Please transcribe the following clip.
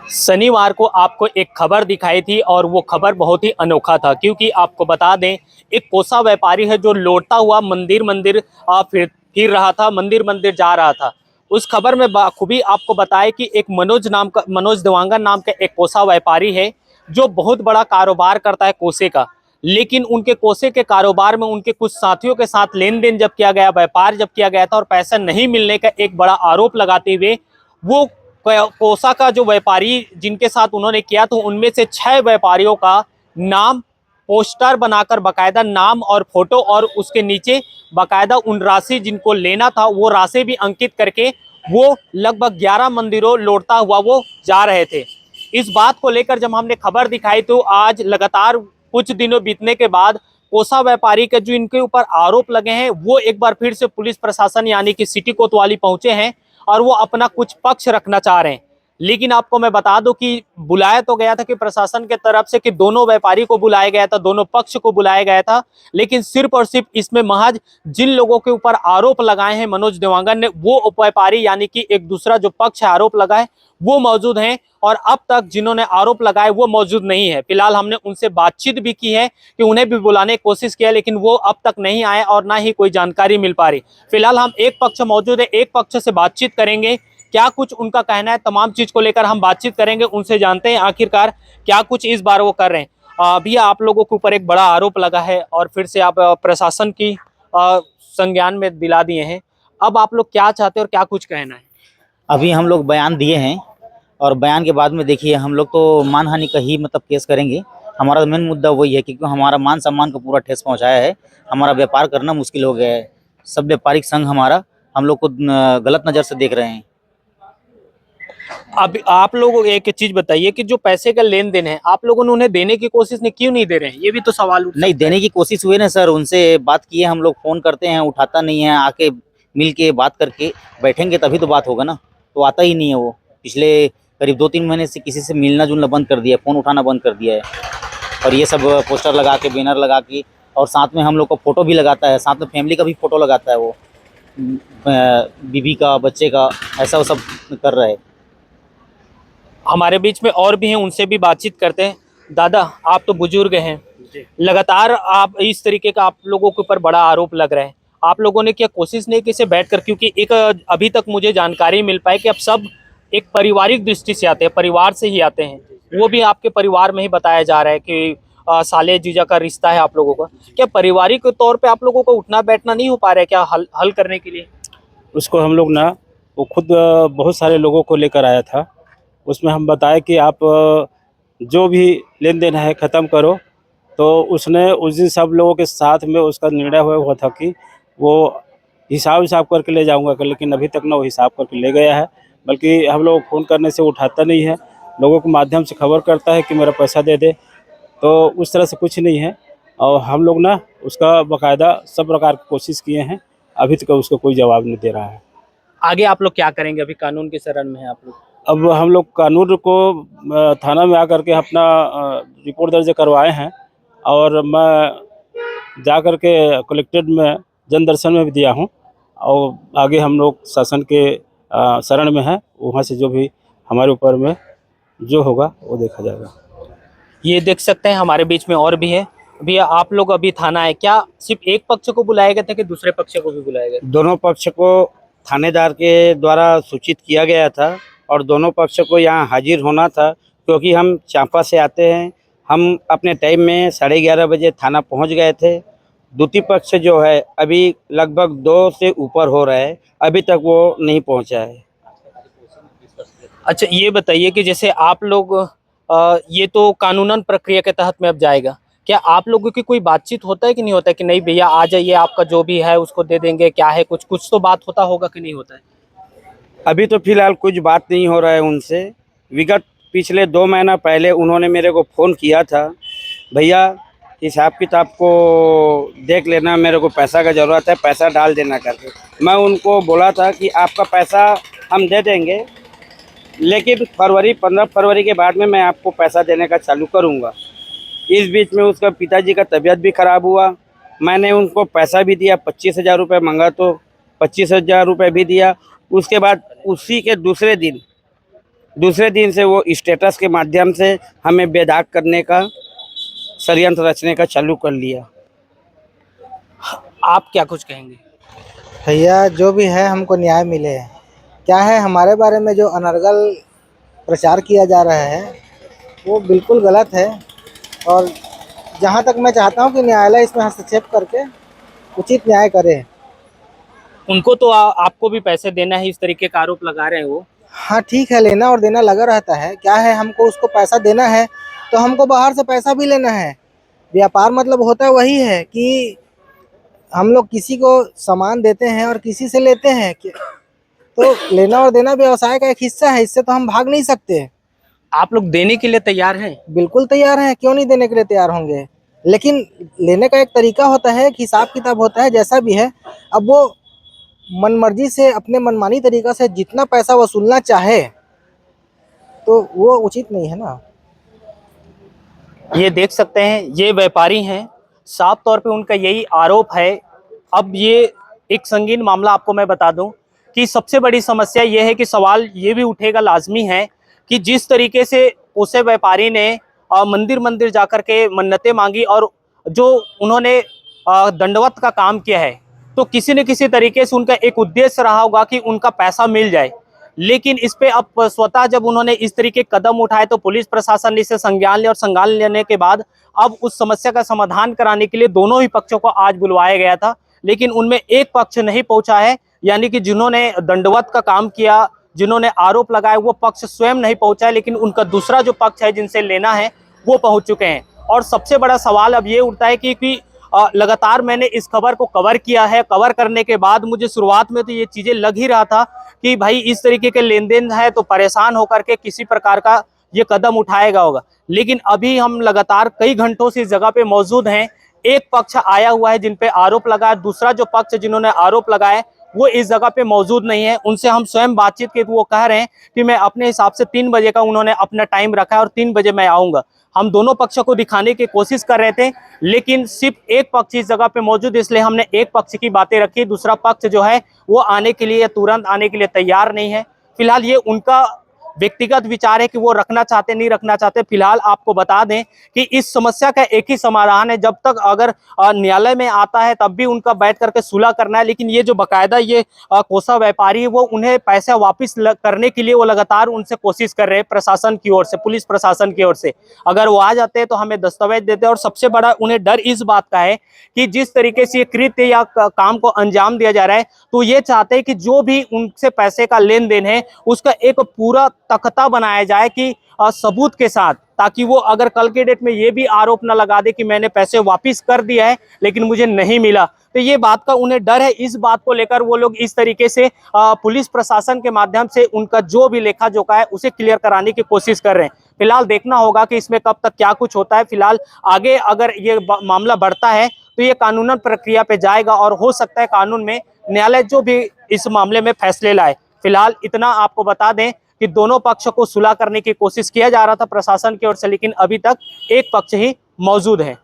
शनिवार को आपको एक खबर दिखाई थी और वो खबर बहुत ही अनोखा था, क्योंकि आपको बता दें, एक कोसा व्यापारी है जो लौटता हुआ मंदिर मंदिर फिर रहा था, मंदिर मंदिर जा रहा था। उस खबर में बाखूबी आपको बताया कि एक मनोज देवांगन नाम का एक कोसा व्यापारी है जो बहुत बड़ा कारोबार करता है कोसे का। लेकिन उनके कोसे के कारोबार में उनके कुछ साथियों के साथ लेन देन जब किया गया, व्यापार जब किया गया था और पैसा नहीं मिलने का एक बड़ा आरोप लगाते हुए वो कोसा का जो व्यापारी जिनके साथ उन्होंने किया तो उनमें से 6 व्यापारियों का नाम पोस्टर बनाकर बकायदा नाम और फोटो और उसके नीचे बकायदा उन राशि जिनको लेना था वो राशि भी अंकित करके वो लगभग 11 मंदिरों लौटता हुआ वो जा रहे थे। इस बात को लेकर जब हमने खबर दिखाई तो आज लगातार कुछ दिनों बीतने के बाद कोसा व्यापारी के जो इनके ऊपर आरोप लगे हैं वो एक बार फिर से पुलिस प्रशासन यानी कि सिटी कोतवाली पहुंचे हैं और वो अपना कुछ पक्ष रखना चाह रहे हैं। लेकिन आपको मैं बता दूं कि बुलाया तो गया था कि प्रशासन के तरफ से कि दोनों व्यापारी को बुलाया गया था, दोनों पक्ष को बुलाया गया था, लेकिन सिर्फ और सिर्फ इसमें महज जिन लोगों के ऊपर आरोप लगाए हैं मनोज देवांगन ने, वो व्यापारी यानी कि एक दूसरा जो पक्ष है आरोप लगाए वो मौजूद हैं और अब तक जिन्होंने आरोप लगाए वो मौजूद नहीं है। फिलहाल हमने उनसे बातचीत भी की है कि उन्हें भी बुलाने की कोशिश किया, लेकिन वो अब तक नहीं आए और ना ही कोई जानकारी मिल पा रही। फिलहाल हम एक पक्ष मौजूद है, एक पक्ष से बातचीत करेंगे, क्या कुछ उनका कहना है, तमाम चीज को लेकर हम बातचीत करेंगे, उनसे जानते हैं आखिरकार क्या कुछ इस बार वो कर रहे हैं। भैया, आप लोगों के ऊपर एक बड़ा आरोप लगा है और फिर से आप प्रशासन की संज्ञान में दिला दिए हैं। अब आप लोग क्या चाहते हैं और क्या कुछ कहना है? अभी हम लोग बयान दिए हैं और बयान के बाद में देखिए हम लोग तो मानहानि का ही मतलब केस करेंगे। हमारा मेन मुद्दा वही है क्योंकि हमारा मान सम्मान को पूरा ठेस पहुंचाया है। हमारा व्यापार करना मुश्किल हो गया है। सब व्यापारिक संघ हमारा हम लोग को गलत नज़र से देख रहे हैं। अब आप लोग एक चीज बताइए कि जो पैसे का लेन देन है आप लोगों ने उन्हें देने की कोशिश नहीं, क्यों नहीं दे रहे हैं? ये भी तो सवाल उठ नहीं सकता है। देने की कोशिश हुई ना सर, उनसे बात किए हम लोग, फ़ोन करते हैं उठाता नहीं है। आके मिल के बात करके बैठेंगे तभी तो बात होगा ना, तो आता ही नहीं है वो। पिछले करीब 2-3 महीने से किसी से मिलना जुलना बंद कर दिया है, फ़ोन उठाना बंद कर दिया है। और ये सब पोस्टर लगा के, बैनर लगा के, और साथ में हम लोग को फ़ोटो भी लगाता है, साथ में फैमिली का भी फ़ोटो लगाता है वो, बीवी का, बच्चे का, ऐसा वो सब कर रहा है। हमारे बीच में और भी हैं, उनसे भी बातचीत करते हैं। दादा, आप तो बुजुर्ग हैं, लगातार आप इस तरीके का आप लोगों के ऊपर बड़ा आरोप लग रहा है, आप लोगों ने क्या कोशिश नहीं की इसे बैठकर? क्योंकि एक अभी तक मुझे जानकारी मिल पाई कि अब सब एक पारिवारिक दृष्टि से आते हैं, परिवार से ही आते हैं, वो भी आपके परिवार में ही बताया जा रहा है कि साले जीजा का रिश्ता है आप लोगों का। क्या पारिवारिक तौर पे आप लोगों को उठना बैठना नहीं हो पा रहा है क्या हल करने के लिए? उसको हम लोग ना, वो खुद बहुत सारे लोगों को लेकर आया था। उसमें हम बताए कि आप जो भी लेन देन है ख़त्म करो। तो उसने उस दिन सब लोगों के साथ में उसका निर्णय हुआ था कि वो हिसाब करके ले जाऊंगा, लेकिन अभी तक ना वो हिसाब करके ले गया है। बल्कि हम लोग फ़ोन करने से उठाता नहीं है, लोगों के माध्यम से खबर करता है कि मेरा पैसा दे दे। तो उस तरह से कुछ नहीं है। और हम लोग ना उसका बाकायदा सब प्रकार की कोशिश किए हैं, अभी तक उसका कोई जवाब नहीं दे रहा है। आगे आप लोग क्या करेंगे? अभी कानून के शरण में है आप लोग? अब हम लोग कानून को थाना में आकर के अपना रिपोर्ट दर्ज करवाए हैं और मैं जा कर के कलेक्ट्रेट में जन दर्शन में भी दिया हूं। और आगे हम लोग शासन के शरण में हैं, वहां से जो भी हमारे ऊपर में जो होगा वो देखा जाएगा। ये देख सकते हैं हमारे बीच में और भी है। भैया, आप लोग अभी थाना है, क्या सिर्फ एक पक्ष को बुलाया गया था कि दूसरे पक्ष को भी बुलाया गया? दोनों पक्ष को थानेदार के द्वारा सूचित किया गया था और दोनों पक्ष को यहाँ हाजिर होना था, क्योंकि हम चांपा से आते हैं। हम अपने टाइम में 11:30 बजे थाना पहुँच गए थे। द्वितीय पक्ष जो है अभी लगभग 2 से ऊपर हो रहा है, अभी तक वो नहीं पहुँचा है। अच्छा, ये बताइए कि जैसे आप लोग ये तो कानूनन प्रक्रिया के तहत में अब जाएगा, क्या आप लोगों की कोई बातचीत होता है कि नहीं होता है कि नहीं भैया आ जाइए, आपका जो भी है उसको दे देंगे, क्या है कुछ कुछ तो बात होता होगा कि नहीं होता है? अभी तो फिलहाल कुछ बात नहीं हो रहा है उनसे। विगत पिछले 2 महीना पहले उन्होंने मेरे को फ़ोन किया था, भैया हिसाब किताब को देख लेना, मेरे को पैसा का ज़रूरत है, पैसा डाल देना करके। मैं उनको बोला था कि आपका पैसा हम दे देंगे, लेकिन 15 फरवरी के बाद में मैं आपको पैसा देने का चालू करूँगा। इस बीच में उसका पिताजी का तबीयत भी ख़राब हुआ। मैंने उनको पैसा भी दिया, 25,000 रुपये मांगा तो 25,000 रुपये भी दिया। उसके बाद उसी के दूसरे दिन दूसरे दिन से वो स्टेटस के माध्यम से हमें बेदाग करने का षड्यंत्र रचने का चालू कर लिया। आप क्या कुछ कहेंगे? भैया जो भी है हमको न्याय मिले। क्या है हमारे बारे में जो अनर्गल प्रचार किया जा रहा है वो बिल्कुल गलत है, और जहाँ तक मैं चाहता हूँ कि न्यायालय इसमें हस्तक्षेप करके उचित न्याय करे। उनको तो आपको भी पैसे देना है, इस तरीके का आरोप लगा रहे हैं वो। हाँ ठीक है, लेना और देना लगा रहता है। क्या है, हमको उसको पैसा देना है तो हमको बाहर से पैसा भी लेना है। व्यापार मतलब होता वही है कि हम लोग किसी को सामान देते हैं और किसी से लेते हैं, तो लेना और देना व्यवसाय का एक हिस्सा है, इससे तो हम भाग नहीं सकते। आप लोग देने के लिए तैयार हैं? बिल्कुल तैयार हैं, क्यों नहीं देने के लिए तैयार होंगे, लेकिन लेने का एक तरीका होता है, एक हिसाब किताब होता है, जैसा भी है। अब वो मनमर्जी से अपने मनमानी तरीका से जितना पैसा वसूलना चाहे तो वो उचित नहीं है ना। ये देख सकते हैं, ये व्यापारी हैं, साफ तौर पे उनका यही आरोप है। अब ये एक संगीन मामला आपको मैं बता दूं कि सबसे बड़ी समस्या ये है कि सवाल ये भी उठेगा लाजमी है कि जिस तरीके से उसे व्यापारी ने मंदिर मंदिर जाकर के मन्नतें मांगी और जो उन्होंने दंडवत का काम किया है, तो किसी न किसी तरीके से उनका एक उद्देश्य रहा होगा कि उनका पैसा मिल जाए। लेकिन इस पे अब स्वतः जब उन्होंने इस तरीके कदम उठाए तो पुलिस प्रशासन ने इसे संज्ञान लिया और संज्ञान लेने के बाद अब उस समस्या का समाधान कराने के लिए दोनों ही पक्षों को आज बुलवाया गया था, लेकिन उनमें एक पक्ष नहीं पहुंचा है, यानी कि जिन्होंने दंडवत का काम किया, जिन्होंने आरोप लगाए, वो पक्ष स्वयं नहीं पहुंचा है, लेकिन उनका दूसरा जो पक्ष है जिनसे लेना है वो पहुंच चुके हैं। और सबसे बड़ा सवाल अब ये उठता है कि लगातार मैंने इस खबर को कवर किया है। कवर करने के बाद मुझे शुरुआत में तो ये चीजें लग ही रहा था कि भाई इस तरीके के लेन देन है तो परेशान होकर के किसी प्रकार का ये कदम उठाएगा होगा, लेकिन अभी हम लगातार कई घंटों से इस जगह पे मौजूद हैं। एक पक्ष आया हुआ है जिन पे आरोप लगाया, दूसरा जो पक्ष जिन्होंने आरोप लगाए वो इस जगह पे मौजूद नहीं है। उनसे हम स्वयं बातचीत की तो वो कह रहे हैं कि मैं अपने हिसाब से 3 बजे का उन्होंने अपना टाइम रखा है और 3 बजे मैं आऊंगा। हम दोनों पक्षों को दिखाने की कोशिश कर रहे थे, लेकिन सिर्फ एक पक्ष इस जगह पे मौजूद, इसलिए हमने एक पक्ष की बातें रखी। दूसरा पक्ष जो है वो आने के लिए, तुरंत आने के लिए तैयार नहीं है। फिलहाल ये उनका व्यक्तिगत विचार है कि वो रखना चाहते नहीं रखना चाहते। फिलहाल आपको बता दें कि इस समस्या का एक ही समाधान है, जब तक अगर न्यायालय में आता है तब भी उनका बैठ करके सुलह करना है। लेकिन ये जो बकायदा ये कोसा व्यापारी है वो उन्हें पैसा वापस करने के लिए वो लगातार उनसे कोशिश कर रहे हैं, प्रशासन की ओर से, पुलिस प्रशासन की ओर से। अगर वो आ जाते हैं तो हमें दस्तावेज देते हैं। और सबसे बड़ा उन्हें डर इस बात का है कि जिस तरीके से ये कृत्य या काम को अंजाम दिया जा रहा है, तो ये चाहते हैं कि जो भी उनसे पैसे का लेन देन है उसका एक पूरा तख्ता बनाया जाए कि सबूत के साथ, ताकि वो अगर कल के डेट में ये भी आरोप न लगा दे कि मैंने पैसे वापस कर दिया है लेकिन मुझे नहीं मिला। तो ये बात का उन्हें डर है। इस बात को लेकर वो लोग इस तरीके से पुलिस प्रशासन के माध्यम से उनका जो भी लेखा जोखा है उसे क्लियर कराने की कोशिश कर रहे हैं। फिलहाल देखना होगा कि इसमें कब तक क्या कुछ होता है। फिलहाल आगे अगर ये मामला बढ़ता है तो ये कानूनन प्रक्रिया पे जाएगा और हो सकता है कानून में न्यायालय जो भी इस मामले में फैसले लाए। फिलहाल इतना आपको बता दें कि दोनों पक्षों को सुलह करने की कोशिश किया जा रहा था प्रशासन की ओर से, लेकिन अभी तक एक पक्ष ही मौजूद है।